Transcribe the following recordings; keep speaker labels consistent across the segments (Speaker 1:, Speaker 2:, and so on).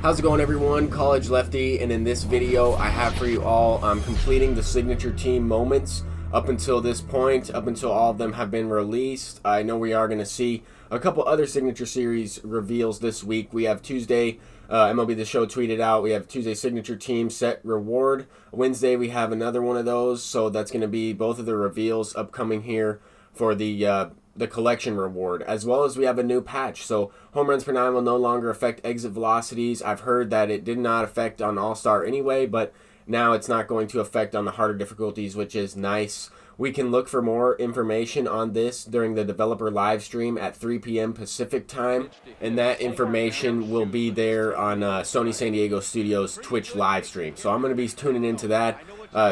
Speaker 1: How's it going, everyone? College Lefty, and in this video I have for you all completing the signature team moments up until this point, up until all of them have been released. I know we are going to see a couple other signature series reveals this week. We have Tuesday, MLB The Show tweeted out, we have Tuesday signature team set reward. Wednesday we have another one of those, so that's going to be both of the reveals upcoming here for the collection reward, as well as we have a new patch. So home runs per nine will no longer affect exit velocities. I've heard that it did not affect on All-Star anyway, but now it's not going to affect on the harder difficulties, which is nice. We can look for more information on this during the developer live stream at 3 p.m. Pacific time, and that information will be there on Sony San Diego Studios Twitch live stream. So I'm going to be tuning into that,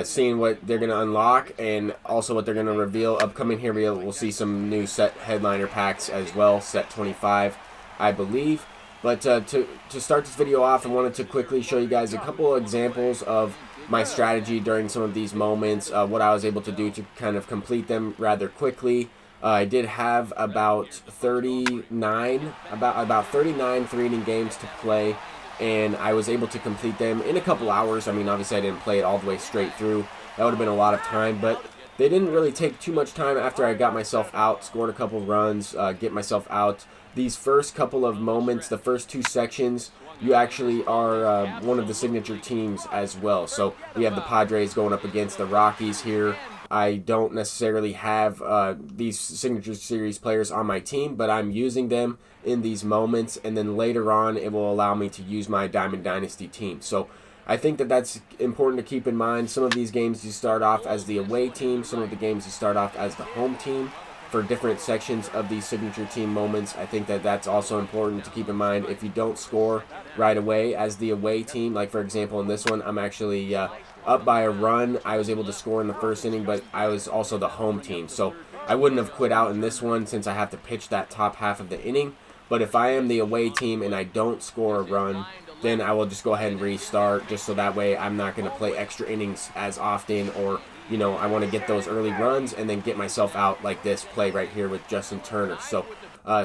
Speaker 1: seeing what they're going to unlock and also what they're going to reveal. Upcoming here, we'll see some new set headliner packs as well, set 25, I believe. But to start this video off, I wanted to quickly show you guys a couple of examples of my strategy during some of these moments, what I was able to do to kind of complete them rather quickly. I did have about 39 3-inning games to play, and I was able to complete them in a couple hours. I mean, obviously I didn't play it all the way straight through. That would have been a lot of time, but they didn't really take too much time after I got myself out, scored a couple runs, get myself out. These first couple of moments, the first two sections, you actually are one of the signature teams as well. So we have the Padres going up against the Rockies here. I don't necessarily have these signature series players on my team, but I'm using them in these moments, and then later on it will allow me to use my Diamond Dynasty team. So I think that that's important to keep in mind. Some of these games you start off as the away team, some of the games you start off as the home team for different sections of these signature team moments. I think that that's also important to keep in mind. If you don't score right away as the away team, like for example in this one, I'm actually up by a run. I was able to score in the first inning, but I was also the home team. So I wouldn't have quit out in this one since I have to pitch that top half of the inning. But if I am the away team and I don't score a run, then I will just go ahead and restart, just so that way I'm not going to play extra innings as often, or I want to get those early runs and then get myself out like this play right here with Justin Turner. So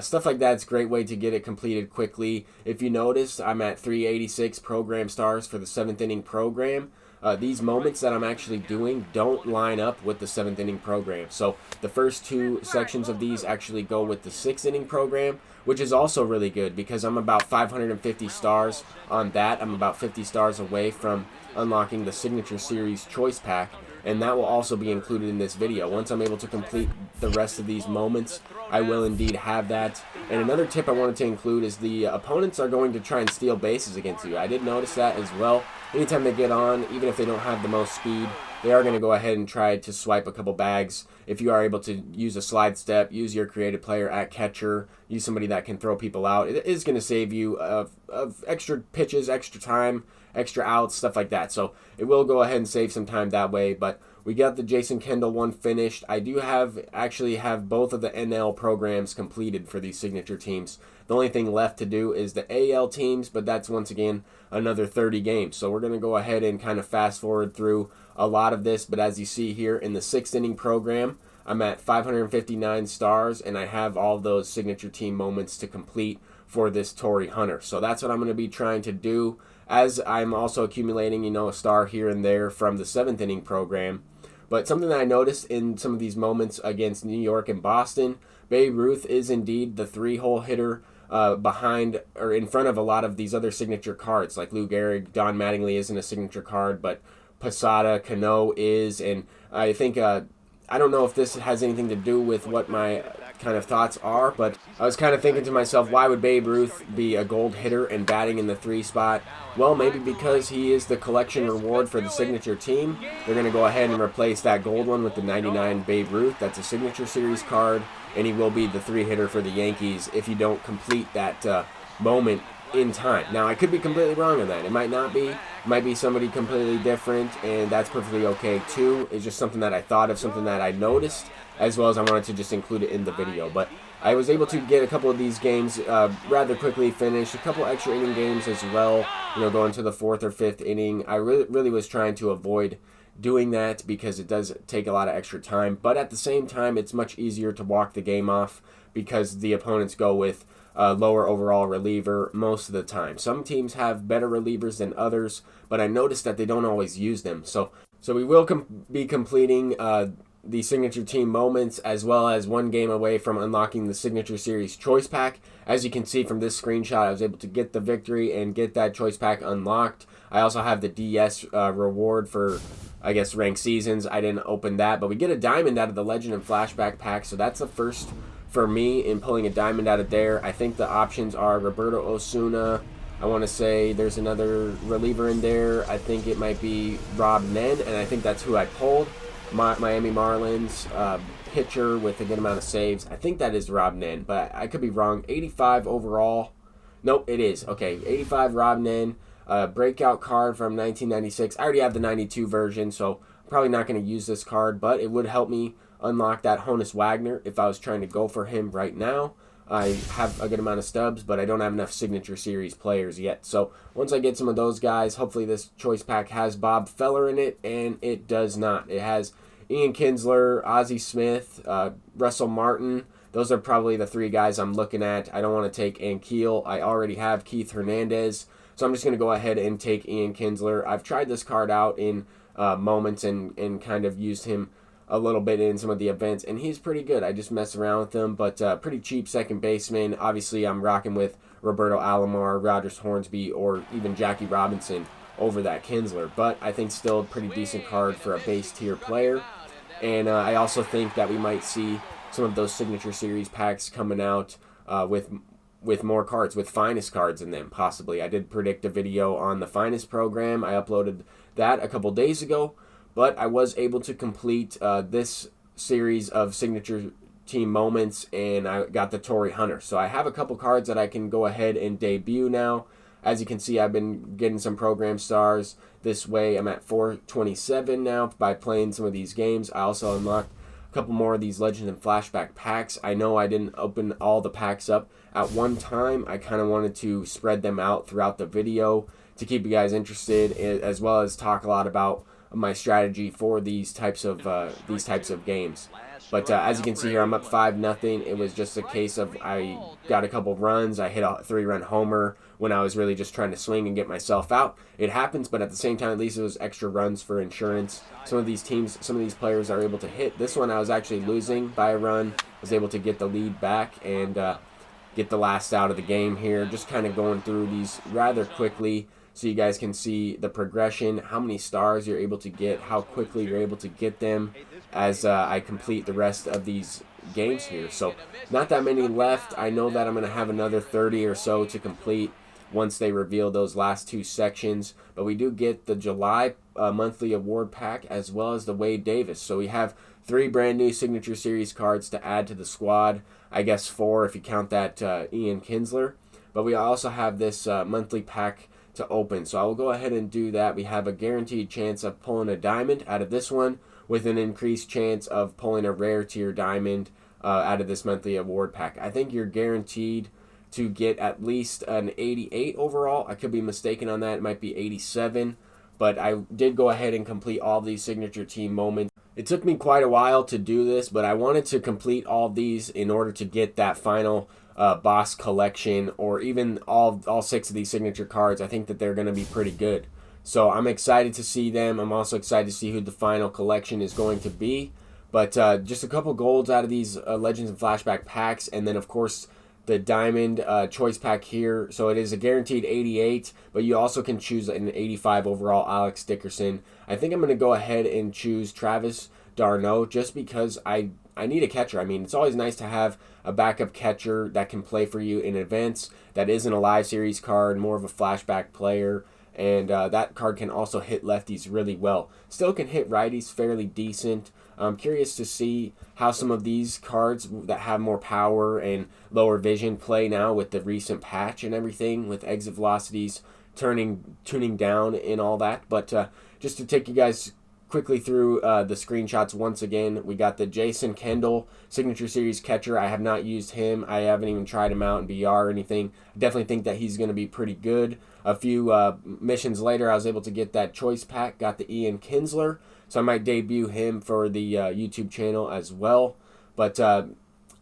Speaker 1: stuff like that's a great way to get it completed quickly. If you notice, I'm at 386 program stars for the 7th inning program. These moments that I'm actually doing don't line up with the 7th inning program. So the first two sections of these actually go with the 6th inning program, which is also really good because I'm about 550 stars on that. I'm about 50 stars away from unlocking the Signature Series Choice Pack, and that will also be included in this video. Once I'm able to complete the rest of these moments, I will indeed have that. And another tip I wanted to include is the opponents are going to try and steal bases against you. I did notice that as well. Anytime they get on, even if they don't have the most speed, they are going to go ahead and try to swipe a couple bags. If you are able to use a slide step, use your creative player at catcher, use somebody that can throw people out, it is going to save you of extra pitches, extra time, extra outs, stuff like that. So it will go ahead and save some time that way. But we got the Jason Kendall one finished. I do actually have both of the NL programs completed for these signature teams. The only thing left to do is the AL teams, but that's once again another 30 games. So we're going to go ahead and kind of fast forward through a lot of this. But as you see here in the 6th inning program, I'm at 559 stars, and I have all those signature team moments to complete for this Torrey Hunter. So that's what I'm going to be trying to do, as I'm also accumulating, a star here and there from the 7th inning program. But something that I noticed in some of these moments against New York and Boston, Babe Ruth is indeed the 3-hole hitter behind or in front of a lot of these other signature cards, like Lou Gehrig. Don Mattingly isn't a signature card, but Posada, Cano is, and I think I don't know if this has anything to do with what my kind of thoughts are, but I was kind of thinking to myself, why would Babe Ruth be a gold hitter and batting in the 3 spot? Well, maybe because he is the collection reward for the signature team. They're going to go ahead and replace that gold one with the 99 Babe Ruth. That's a signature series card, and he will be the 3 hitter for the Yankees if you don't complete that moment in time. Now, I could be completely wrong on that. It might not be. It might be somebody completely different, and that's perfectly okay too. It's just something that I thought of, something that I noticed, as well as I wanted to just include it in the video. But I was able to get a couple of these games rather quickly finished, a couple extra inning games as well, going to the 4th or 5th inning. I really was trying to avoid doing that because it does take a lot of extra time, but at the same time it's much easier to walk the game off because the opponents go with lower overall reliever most of the time. Some teams have better relievers than others, but I noticed that they don't always use them. So we will be completing the signature team moments, as well as one game away from unlocking the signature series choice pack. As you can see from this screenshot, I was able to get the victory and get that choice pack unlocked. I also have the DS reward for, I guess, ranked seasons. I didn't open that, but we get a diamond out of the legend and flashback pack, so that's the first for me in pulling a diamond out of there. I think the options are Roberto Osuna. I want to say there's another reliever in there. I think it might be Rob Nen, and I think that's who I pulled. Miami Marlins pitcher with a good amount of saves. I think that is Rob Nen, but I could be wrong. 85 overall. Nope, it is. Okay, 85 Rob Nen. Breakout card from 1996. I already have the 92 version, so I'm probably not going to use this card, but it would help me unlock that Honus Wagner if I was trying to go for him right now. I have a good amount of stubs, but I don't have enough signature series players yet. So once I get some of those guys, hopefully this choice pack has Bob Feller in it, and it does not. It has Ian Kinsler, Ozzie Smith, Russell Martin. Those are probably the three guys I'm looking at. I don't want to take Ankiel. I already have Keith Hernandez, so I'm just going to go ahead and take Ian Kinsler. I've tried this card out in moments and kind of used him a little bit in some of the events, and he's pretty good. I just mess around with him, but pretty cheap second baseman. Obviously, I'm rocking with Roberto Alomar, Rogers Hornsby, or even Jackie Robinson over that Kinsler, but I think still a pretty decent card for a base tier player. And I also think that we might see some of those signature series packs coming out with more cards, with finest cards in them, possibly. I did predict a video on the finest program. I uploaded that a couple days ago, but I was able to complete this series of signature team moments, and I got the Torrey Hunter. So I have a couple cards that I can go ahead and debut now. As you can see, I've been getting some program stars this way. I'm at 427 now by playing some of these games. I also unlocked a couple more of these Legend and Flashback packs. I know I didn't open all the packs up at one time. I kind of wanted to spread them out throughout the video to keep you guys interested, as well as talk a lot about my strategy for these types of games. But as you can see here, I'm up 5-0. It was just a case of I got a couple runs. I hit a 3-run homer when I was really just trying to swing and get myself out. It happens, but at the same time, at least it was extra runs for insurance. Some of these teams, some of these players are able to hit. This one I was actually losing by a run. I was able to get the lead back and get the last out of the game here. Just kind of going through these rather quickly so you guys can see the progression, how many stars you're able to get, how quickly you're able to get them as I complete the rest of these games here. So not that many left. I know that I'm going to have another 30 or so to complete once they reveal those last two sections. But we do get the July monthly award pack as well as the Wade Davis. So we have 3 brand new signature series cards to add to the squad. I guess 4 if you count that Ian Kinsler. But we also have this monthly pack to open. So I will go ahead and do that. We have a guaranteed chance of pulling a diamond out of this one, with an increased chance of pulling a rare tier diamond out of this monthly award pack. I think you're guaranteed to get at least an 88 overall. I could be mistaken on that. It might be 87. But I did go ahead and complete all these signature team moments. It took me quite a while to do this, but I wanted to complete all these in order to get that final boss collection, or even all 6 of these signature cards. I think that they're going to be pretty good. So I'm excited to see them. I'm also excited to see who the final collection is going to be. But just a couple golds out of these Legends and Flashback packs, and then of course the Diamond choice pack here. So it is a guaranteed 88, but you also can choose an 85 overall Alex Dickerson. I think I'm going to go ahead and choose Travis d'Arnaud just because I need a catcher. I mean, it's always nice to have a backup catcher that can play for you in events, that isn't a live series card, more of a flashback player. And that card can also hit lefties really well. Still can hit righties fairly decent. I'm curious to see how some of these cards that have more power and lower vision play now with the recent patch and everything, with exit velocities tuning down and all that. But just to take you guys quickly through the screenshots once again, we got the Jason Kendall Signature Series catcher. I have not used him. I haven't even tried him out in BR or anything. I definitely think that he's going to be pretty good. A few missions later, I was able to get that choice pack, got the Ian Kinsler, so I might debut him for the YouTube channel as well. But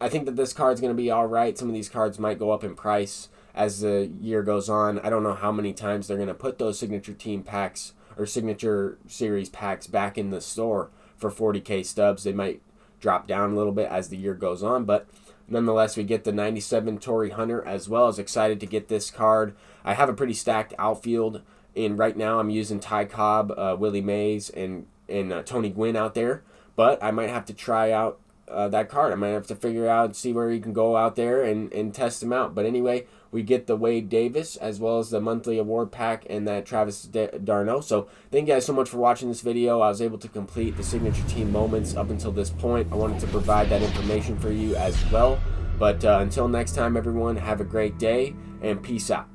Speaker 1: I think that this card's going to be all right. Some of these cards might go up in price as the year goes on. I don't know how many times they're going to put those signature team packs or signature series packs back in the store for 40K stubs. They might drop down a little bit as the year goes on, but nonetheless, we get the 97 Torrey Hunter as well. I was excited to get this card. I have a pretty stacked outfield, and right now I'm using Ty Cobb, Willie Mays, and Tony Gwynn out there, but I might have to try out that card. I might have to figure out, see where you can go out there and test him out. But anyway, we get the Wade Davis as well as the monthly award pack and that Travis d'Arnaud. So thank you guys so much for watching this video. I was able to complete the signature team moments up until this point. I wanted to provide that information for you as well. But until next time, everyone, have a great day and peace out.